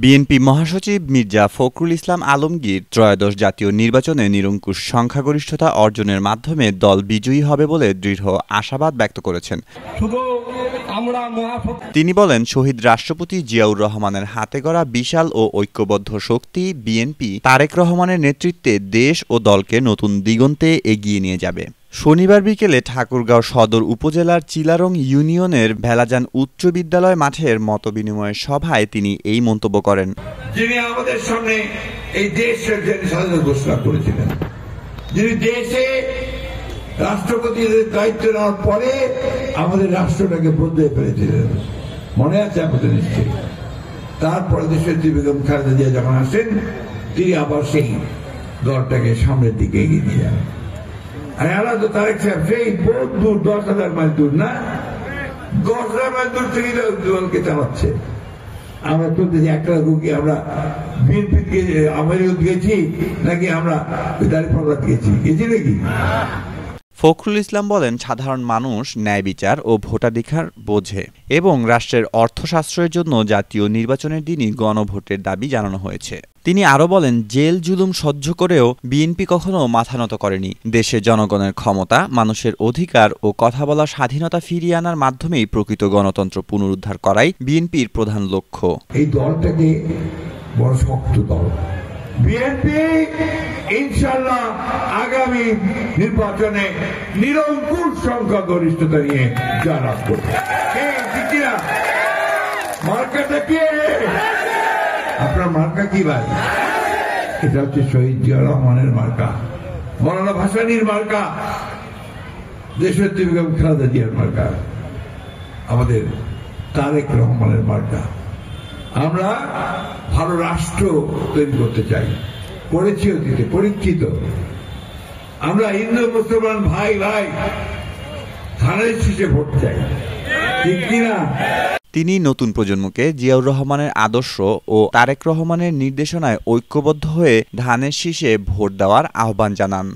BNP মহাসচিব মির্জা ফখরুল ইসলাম আলমগীর ত্রয়োদশ জাতীয় নির্বাচনে নিরঙ্কুশ সংখ্যাগরিষ্ঠতা অর্জনের মাধ্যমে দল বিজয়ী হবে বলে দৃঢ় আশাবাদ ব্যক্ত করেছেন। তিনি বলেন, শহীদ রাষ্ট্রপতি জিয়াউর রহমানের হাতে গড়া বিশাল ও ঐক্যবদ্ধ শক্তি বিএনপি তারেক রহমানের নেতৃত্বে দেশ ও দলকে নতুন দিগন্তে এগিয়ে নিয়ে যাবে। শনিবার বিকেলে ঠাকুরগাঁও সদর উপজেলার চিলারং ইউনিয়নের ভেলাজান উচ্চ বিদ্যালয় মাঠের মতবিনিময় সভায় তিনি এই মন্তব্য করেন। যিনি আমাদের সামনে এই দেশের স্বাধীনতা ঘোষণা করেছিলেন, যিনি দেশে রাষ্ট্রপতির দায়িত্ব নেওয়ার পরে আমাদের রাষ্ট্রটাকে বদলে ফেলেছিলেন, মনে আছে আমাদের নিশ্চয়ই। তারপরে দেশের বেগম খালেদা জিয়া যখন আসেন, তিনি আবার সেই দলটাকে সামনের দিকে এগিয়ে নিয়ে যান। আর আল্লাহ তো তারেক সাহেব সেই বহুত দূর, 10,000 মাইল দূর না, 10,000 মাইল দূর থেকে দলকে চালাচ্ছে। আমরা চলতেছি একটা কি আমরা বিএনপি আওয়ামী গেছি নাকি আমরা দাঁড়িপাল্লা গেছি নাকি? ফখরুল ইসলাম বলেন, সাধারণ মানুষ ন্যায় বিচার ও ভোটাধিকার বোঝে এবং রাষ্ট্রের অর্থ সাশ্রয়ের জন্য জাতীয় নির্বাচনের দিনই গণভোটের দাবি জানানো হয়েছে। তিনি আরও বলেন, জেল জুলুম সহ্য করেও বিএনপি কখনো মাথা নত করেনি। দেশে জনগণের ক্ষমতা, মানুষের অধিকার ও কথা বলার স্বাধীনতা ফিরিয়ে আনার মাধ্যমেই প্রকৃত গণতন্ত্র পুনরুদ্ধার করাই বিএনপির প্রধান লক্ষ্য। এই দলটাকে বড় শক্ত দল বিএনপি, ইনশাআল্লাহ আগামী নির্বাচনে নিরঙ্কুশ সংখ্যাগরিষ্ঠতা নিয়ে জয়লাভ করবে। মার্কাটা কি? আপনার মার্কা কি ভাই? এটা হচ্ছে শহীদ জিয়াউর রহমানের মার্কা, মৌলানা ভাসানীর মার্কা, দেশনেত্রী বেগম খালেদা জিয়ার মার্কা, আমাদের তারেক রহমানের মার্কা। আমরা ভালো রাষ্ট্র তৈরি করতে চাই, করেছি অতীতে, পরীক্ষিত। আমরা হিন্দু মুসলমান ভাই ভাই ধানের শীষে ভোট চাই, ঠিক কিনা? তিনি নতুন প্রজন্মকে জিয়াউর রহমানের আদর্শ ও তারেক রহমানের নির্দেশনায় ঐক্যবদ্ধ হয়ে ধানের শীষে ভোট দেওয়ার আহ্বান জানান।